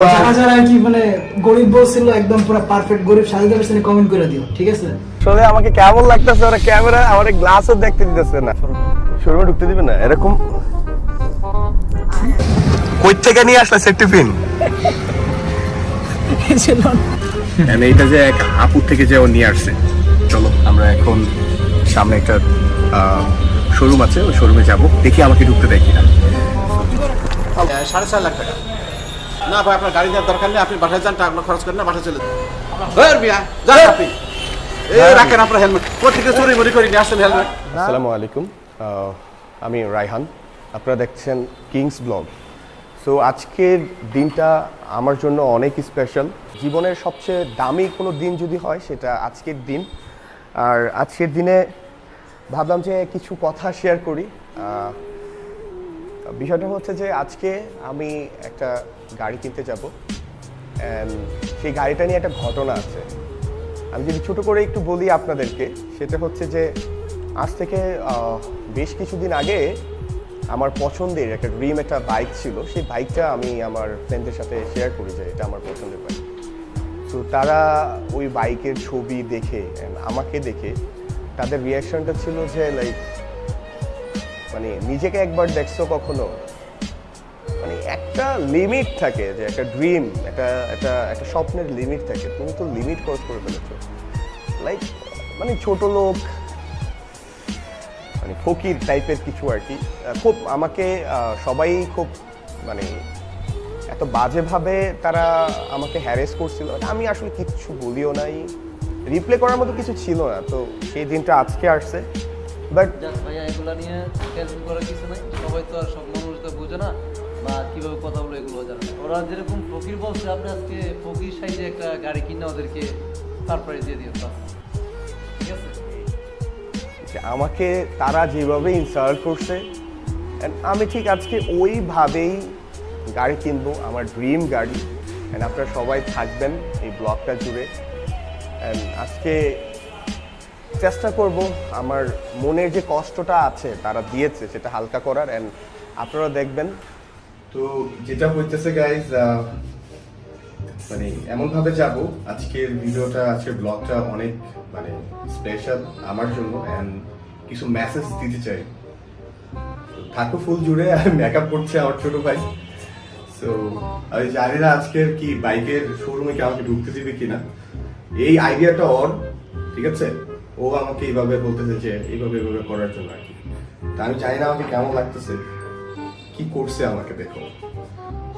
যারা যারা আর কি মানে গরিব বলছিল একদম পুরো পারফেক্ট গরিব সাজিদা হোসেন কমেন্ট করে দিও, ঠিক আছে? আসলে আমাকে কেমন লাগতেছে, ওরা ক্যামেরা আমার গ্লাসও দেখতে দিতেছে না, শোরুমে ঢুকতে দিবে না এরকম। কই থেকে নিয়ে আসলে সেট টিফিন? এইটা যে এক আপুর থেকে যে ও নিয়ে আসছে। চলো আমরা এখন সামনে একটা শোরুম আছে, ওই শোরুমে যাবো, দেখি আমাকে ঢুকতে দেয় কিনা। 4.5 লাখ টাকা না ভাই, আপনার গাড়ি দেওয়ার দরকার নেই, আপনি বাসায় যান, টাকা খরচ করেন না, বাসায় চলে যান আপনি। রাখেন আপনার হেলমেট, কোথেকে চুরি মুড়ি করে নিয়ে আসছেন হেলমেট? আসসালামু আলাইকুম, আমি রায়হান, আপনারা দেখছেন কিংস ব্লগ। সো আজকের দিনটা আমার জন্য অনেক স্পেশাল। জীবনের সবচেয়ে দামি কোনো দিন যদি হয় সেটা আজকের দিন। আর আজকের দিনে ভাবলাম যে কিছু কথা শেয়ার করি। বিষয়টা হচ্ছে যে আজকে আমি একটা গাড়ি কিনতে যাব, অ্যান্ড সেই গাড়িটা নিয়ে একটা ঘটনা আছে। আমি যদি ছোটো করে একটু বলি আপনাদেরকে, সেটা হচ্ছে যে আজ থেকে বেশ কিছুদিন আগে আমার পছন্দের একটা ড্রিম একটা বাইক ছিল। সেই বাইকটা আমি আমার ফ্রেন্ডদের সাথে শেয়ার করি যে এটা আমার পছন্দের বাইক। তো তারা ওই বাইকের ছবি দেখে আমাকে দেখে তাদের রিয়াকশনটা ছিল যে লাইক, মানে নিজেকে একবার দেখছো কখনো, মানে একটা লিমিট থাকে যে একটা ড্রিম, একটা একটা একটা স্বপ্নের লিমিট থাকে, তুমি তো লিমিট ক্রস করে ফেলেছো। লাইক মানে ছোট লোক, মানে ফকির টাইপের কিছু আর কি। খুব আমাকে সবাই খুব মানে এত বাজেভাবে তারা আমাকে হ্যারেস করছিল, আমি আসলে কিচ্ছু বলিও নাই, রিপ্লে করার মতো কিছু ছিল না। তো সেই দিনটা আজকে আসছে। বাট ভাইয়া এগুলো নিয়ে টেনশন করার কিছু নাই, সবাই তো আর সব মানুষ তো বোঝে না বা কীভাবে কথা বলে এগুলো জানে না। ওরা যেরকম ফকির বলছে, আপনি আজকে ফকির সাইজে একটা গাড়ি কিনে ওদেরকে সারপ্রাইজ দিয়ে দিও, ঠিক আছে? আমাকে তারা যেভাবে ইনসাল্ট করছে, আমি ঠিক আজকে ওইভাবেই গাড়ি কিনবো, আমার ড্রিম গাড়ি। অ্যান্ড আপনারা সবাই থাকবেন এই ব্লগটা জুড়ে। অ্যান্ড আজকে চেষ্টা করব আমার মনের যে কষ্টটা আছে তারা দিয়েছে সেটা হালকা করার, অ্যান্ড আপনারা দেখবেন। তো যেটা হইতেছে গাইজ, মানে এমনভাবে যাব, আজকের ভিডিওটা, আজকের ব্লগটা অনেক মানে স্পেশাল আমার জন্য, অ্যান্ড কিছু মেসেজ দিতে চাই। থাকো ফুল জুড়ে। আর মেকআপ করছে আমার ছোট ভাই। সো আমি জানি না আজকের কি বাইকের শোরুমে কি আমাকে ঢুকতে দিবে কিনা, এই আইডিয়াটা ওর, ঠিক আছে? ও আমাকে এইভাবে বলতেছে যে এইভাবে এইভাবে করার জন্য আর কি। তা আমি জানি না আমাকে কেমন লাগতেছে, কি করছে আমাকে দেখো।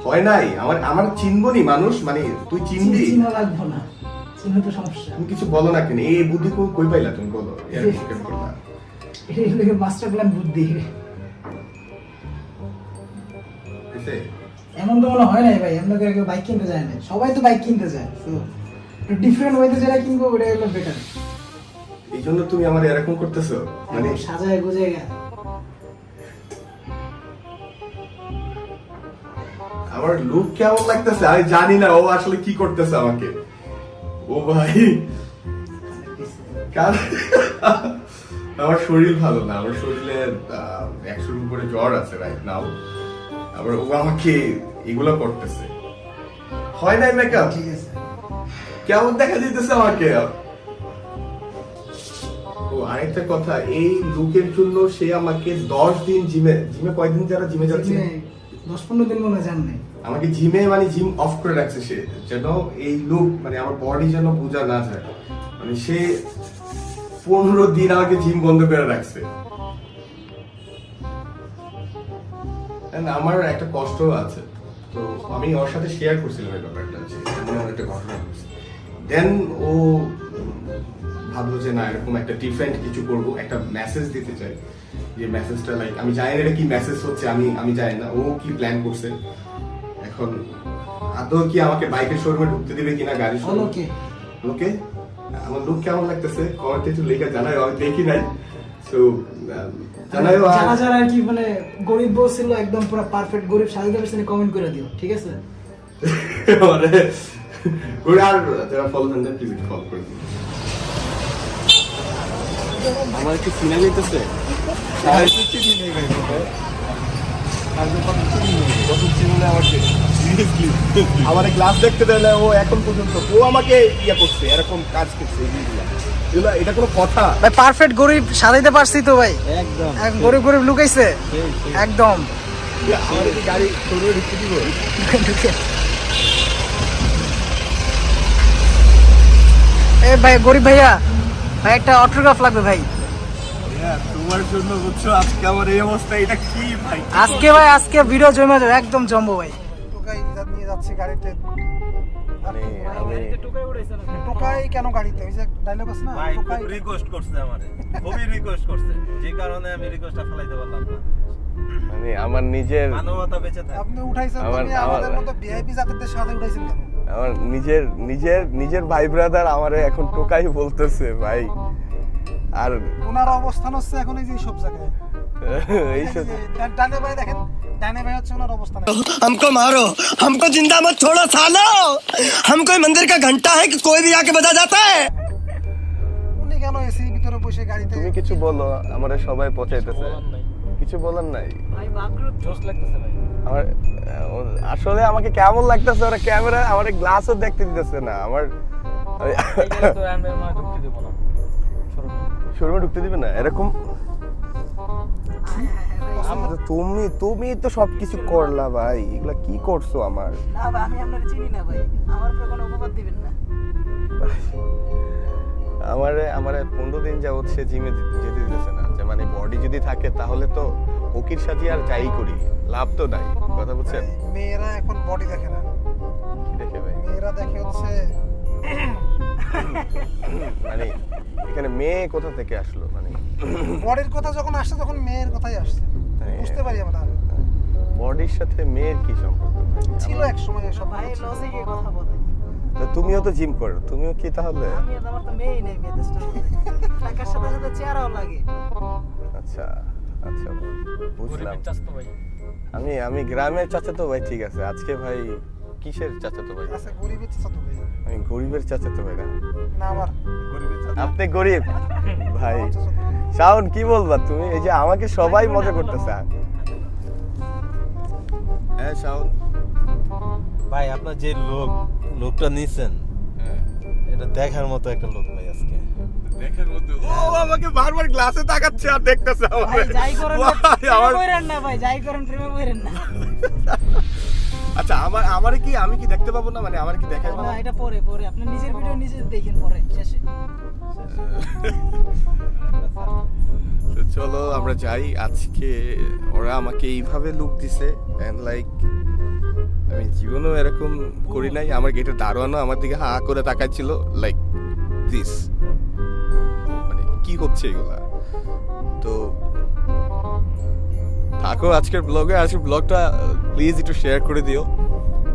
হয় নাই আমার চিনবনি মানুষ, মানে তুই চিনবি, চিনা লাগবে না, চিনা তো সমস্যা। তুমি কিছু বলো না কেন? এই বুদ্ধি কই পাইলা তুমি, বলো। এটা মাস্টার প্ল্যান বুদ্ধি। এমন তো মনে হয় নাই ভাই, এমন করে কেউ বাইক কিনতে যায় না, সবাই তো বাইক কিনতে যায়। তো ডিফারেন্ট ওয়েতে যেটা কিনবো ওটা হলো বেটার। এই জন্য তুমি আমার এরকম করতেছো, মানে সাজায় গুজে গা। আমার লুক কেমন লাগতেছে আমি জানি না, ও আসলে কি করতেছে আমাকে। ও ভাই, আমার শরীর ভালো না, আমার শরীরে 100-র উপরে জ্বর আছে রাইট নাও। আবার ও আমাকে এগুলো করতেছে। হয় নাই মেকআপ, ঠিক আছে? কেমন দেখা যেতেছে আমাকে। ও আরেকটা কথা, এই লুকের জন্য সে আমাকে 10 দিন জিমে কয়দিন যারা জিমে যাচ্ছে, 10-15 দিন মনে জান নাই, আমাকে জিমে মানে জিম অফ করে রাখছে সে, যেন এই লুক মানে আমার বডি যেন বোঝা না যায়। মানে সে 15 দিন আমাকে জিম বন্ধ করে রাখছে। আমার একটা কষ্ট আছে, তো আমি ওর সাথে শেয়ার করছিলাম এই ব্যাপারটা, যে এমন একটা ঘটনা ঘটছে। দেন ও ভাবলো যে না, এরকম একটা ডিফারেন্ট কিছু করবো, একটা মেসেজ দিতে চাই। যে মেসেজটা লাইক আমি জানি না এটা কি মেসেজ হচ্ছে, আমি জানি না ও কি প্ল্যান করছে। এখন আদৌ কি আমাকে বাইকের শোরুমে ঢুকতে দিবে কিনা, গাড়ি শোরুমে। ওকে, আমার লুক কেমন লাগতেছে কমেন্টে একটু লিখে জানাই, আমি দেখি নাই। সো জানাইও। যারা যারা আর কি মানে গরিব বলছিল একদম পুরো পারফেক্ট গরিব সাজিদা হোসেন কমেন্ট করে দিও, ঠিক আছে? মানে ওরা আর যারা ফলো দেন প্লিজ একটু ফলো করে দিন। আমার একটু সিনা যেতেছে। চিনি নেই ভাই, কত চিনি নেই, কত চিনি আমার আমার গ্লাস দেখতে দিলে ও এখন পর্যন্ত ও আমাকে ইয়ে করছে, এরকম কাজ করছে এইগুলা। এটা কোনো কথা? ভাই পারফেক্ট গরিব সাজাইতে পারছি তো ভাই, একদম গরিব গরিব লুকাইছে একদম। আমার কি গাড়ি শোরুমে ঢুকতে দিব? এ ভাই গরিব ভাইয়া, ভাই একটা অটোগ্রাফ লাগবে ভাই। তোমার জন্য বুঝছো আজকে আমার এই অবস্থা, এটা কি ভাই? আজকে ভাই আজকে ভিডিও জমে যাবে, একদম জমবো ভাই। টোকাই নিয়ে যাচ্ছি গাড়িতে। মানে আমি টোকাই কেন গাড়িতে? ওই যে ডায়লগ আছে না, ভাই টোকাই। খুব রিকোয়েস্ট করছে আমারে, খুবই রিকোয়েস্ট করছে, যে কারণে আমি রিকোয়েস্টটা ফেলাইতে পারলাম না। মানে আমার নিজের মানবতা বেঁচে থাকে। আপনি উঠাইছেন আমার- মানে আমাদের মতো ভিআইপি জাতিদের সাথে উঠাইছেন কেন? আমার নিজের ভাই ব্রাদার আমারে এখন টোকাই বলতেছে ভাই। আর ওনার অবস্থান হচ্ছে এখন এই যে সব জায়গায়। এইসব ডানে ভাই দেখেন, ডানে ভাই হচ্ছে ওনার অবস্থান। हमको मारो, हमको जिंदा मत छोड़ो सालो। हम कोई मंदिर का घंटा है कि कोई भी आके बजा जाता है। উনি কেন এসি ভিতরে বসে গাড়িতে? তুমি কিছু বলো, আমারে সবাই পচাইতেছে। কিছু বলার নাই ভাই বাকরুত জোশ লাগতেছে ভাই। আমার। আসলে আমাকে কেমন লাগতেছে, ওরা ক্যামেরা আমার গ্লাসও দেখতে দিতেছে না। আমার তো আনবে মা ঢুকতে দেব না। শোরুমে ঢুকতে দিবে না এরকম। তুমি তো সবকিছু করলা ভাই, এগুলা কি করছো আমার? না ভাই আমি আপনারে চিনি না ভাই, আমার উপরে কোনো অপবাদ দিবেন না। আমারে 15 দিন যাবত সে জিমে যেতে দিতেছে না। যে মানে বডি যদি থাকে তাহলে তো ফকির সাজি আর যাই করি, লাভ তো নাই। কথা বুঝছেন? মেয়েরা এখন বডি দেখে না, কি দেখে ভাই? মেয়েরা দেখে হচ্ছে মানে এখানে মেয়ে কোথা থেকে আসলো? মানে বডির কথা যখন আসছে তখন মেয়ের কথাই আসছে, হ্যাঁ। বুঝতে পারি আমরা। বডির সাথে মেয়ের কি সম্পর্ক ভাই? ছিল এক সময় সব ভাই লসে গিয়ে কথা বলে। তো তুমিও তো জিম করো, তুমিও কি তাহলে? আমি আমার তো মেয়েই নেই, মেয়েদের টাকার সাথে সাথে চেহারাও লাগে। আচ্ছা আচ্ছা বুঝলাম। আমি গ্রামের চাচাতো ভাই, ঠিক আছে। আজকে ভাই কিসের চাচাতো ভাই? আচ্ছা গরিবের চাচা ভাই আমি গরিবের চাচাতো ভাই না। না, আমার আপনি গরিব ভাই। শাওন কি বলবা তুমি? এই যে আমাকে সবাই মজা করতেছে। হ্যাঁ শাওন ভাই আপনার যে লোকটা নিছেন, এটা দেখার মতো একটা লোক ভাই। আজকে দেখার মতো ও আমাকে বারবার গ্লাসে তাকাচ্ছে আর দেখতেছে ভাই আমাকে। যাই করেন ভাই, আমার বইরেন না ভাই, যাই করেন প্রেমে বইরেন না। আচ্ছা আমারে কি আমি কি দেখতে পাবো না? মানে আমার কি দেখাই পাবো না, এটা পরে পরে আপনি নিজের ভিডিও নিজে দেখেন পরে শেষে। তো চলো আমরা যাই। আজকে ওরা আমাকে এইভাবে লুক দিছে এন্ড লাইক আমি জীবনেও এরকম করি নাই। আমার গেটের দারোয়ানও আমার দিকে হা করে তাকাচ্ছিল লাইক দিস। মানে কি হচ্ছে এগুলা? তো থাকো আজকের ব্লগে। আজকের ব্লগটা প্লিজ একটু শেয়ার করে দিও।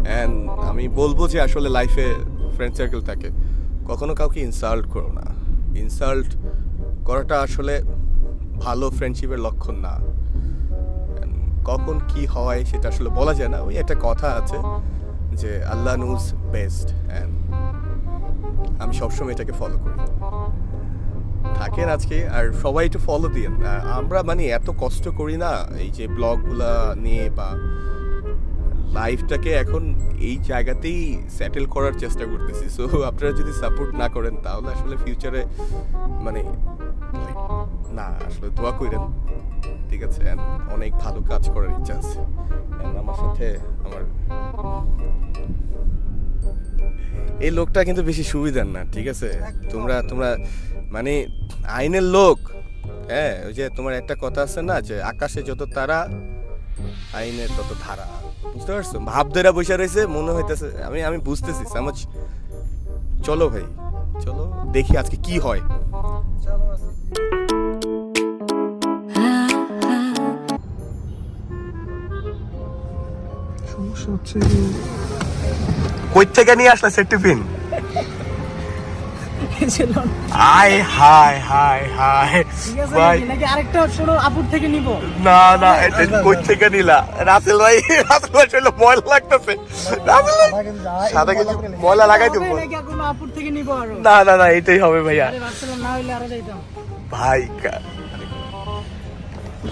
অ্যান্ড আমি বলবো যে আসলে লাইফে ফ্রেন্ড সার্কেল থাকে, কখনো কাউকে ইনসাল্ট করো না। ইনসাল্ট করাটা আসলে ভালো ফ্রেন্ডশিপের লক্ষণ না। And কখন কি হয় সেটা আসলে বলা যায় না। ওই একটা কথা আছে যে আল্লাহ নোজ বেস্ট, অ্যান্ড আমি সবসময় এটাকে ফলো করি। থাকেন আজকে, আর সবাই একটু ফলো দিন। আমরা মানে এত কষ্ট করি না এই যে ব্লগগুলা নিয়ে, বা লাইফটাকে এখন এই জায়গাতেই সেটেল করার চেষ্টা করতেছি। সো আপনারা যদি সাপোর্ট না করেন তাহলে আসলে ফিউচারে মানে না, আসলে দোয়া করেন, ঠিক আছে? And অনেক ভালো কাজ করার ইচ্ছা আছে। And আমার সাথে আমার এই লোকটা কিন্তু বেশি সুবিধার না, ঠিক আছে? তোমরা মানে আইনের লোক। হ্যাঁ, ওই যে তোমার একটা কথা আছে না যে আকাশে যত তারা আইনের তত ধারা, বুঝতে পারছো? ভাব ধরা বসে রয়েছে, মনে হইতেছে আমি বুঝতেছি সমাজ। চলো ভাই, চলো দেখি আজকে কি হয়। সমস্যা হচ্ছে কই থেকে নিয়ে আসলে set tiffin? High high high high ভাই, নাকি আরেকটা ছোট আপুর থেকে নিব? না না, এটা কই থেকে নিলা? রাসেল ভাই চলো, ময়লা লাগতেছে। রাসেল ভাই সাদা কিছু ময়লা লাগাই দেবো। নাকি কোনো আপুর থেকে নিব? আরো না না না, এটাই হবে ভাইয়া। আরে ভাবছিলাম না হইলে আরো যাইতাম ভাই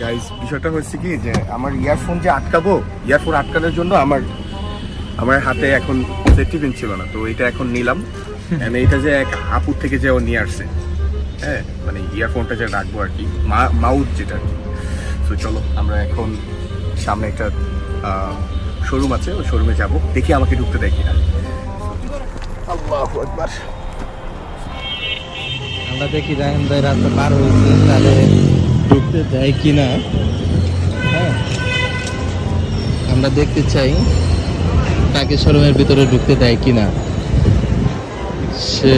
গাইস, বিষয়টা হচ্ছে কি যে আমার ইয়ারফোন যে আটকাবো, ইয়ারফোন আটকানোর জন্য আমার আমার হাতে এখন সেফটি পিন ছিল না, তো এটা এখন নিলাম। And এটা যে এক আপুর থেকে যে ও নিয়ে আসছে, হ্যাঁ মানে ইয়ারফোনটা যে রাখবো আর কি, মাউথ যেটা আর কি। তো চলো আমরা এখন সামনে একটা শোরুম আছে, ওই শোরুমে যাব, দেখি আমাকে ঢুকতে দেয় কিনা। আল্লাহু আকবার। আমরা দেখি রায়হান ভাই রাস্তা পার হয়েছে, তাহলে ঢুকতে দেয় কিনা। হ্যাঁ, আমরা দেখতে চাই তাকে শোরুমের ভিতরে ঢুকতে দেয় কিনা। সে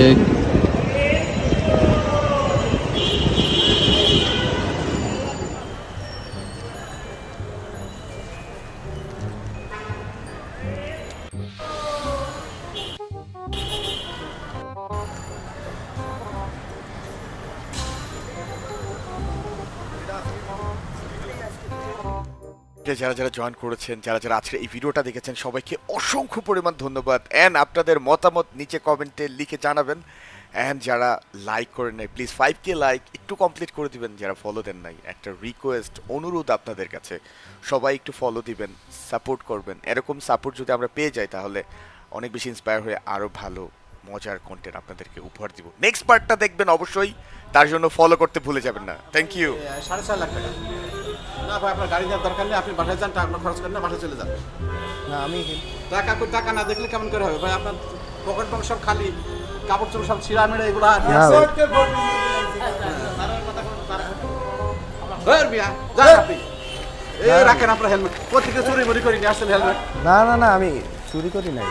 যারা যারা জয়েন করেছেন, যারা যারা আজকে এই ভিডিওটা দেখেছেন, সবাইকে অসংখ্য পরিমাণ ধন্যবাদ। অ্যান্ড আপনাদের মতামত নিচে কমেন্টে লিখে জানাবেন। অ্যান্ড যারা লাইক করেন নাই, প্লিজ 5K লাইক একটু কমপ্লিট করে দিবেন। যারা ফলো দেন নাই, একটা রিকোয়েস্ট, অনুরোধ আপনাদের কাছে, সবাই একটু ফলো দিবেন, সাপোর্ট করবেন। এরকম সাপোর্ট যদি আমরা পেয়ে যাই তাহলে অনেক বেশি ইন্সপায়ার হয়ে আরও ভালো মজার কন্টেন্ট আপনাদেরকে উপহার দিব। নেক্সট পার্টটা দেখবেন অবশ্যই, তার জন্য ফলো করতে ভুলে যাবেন না। Thank you. 4.5 লাখ টাকা। না ভাই আপনার গাড়ি দেওয়ার দরকার নেই, আপনি বাসায় যান, টাকা খরচ করেন না, বাসায় চলে যান। না আমি টাকা না দেখলে কেমন করে হবে ভাই? আপনার পকেট টক সব খালি, কাপড় চোপড় সব ছিঁড়া মেড়ে এগুলো আর না ভাই। মিয়া যান আপনি। রাখেন আপনার হেলমেট, কোথেকে চুরি মুড়ি করে নিয়ে আসছেন হেলমেট? না না না, আমি চুরি করি নাই।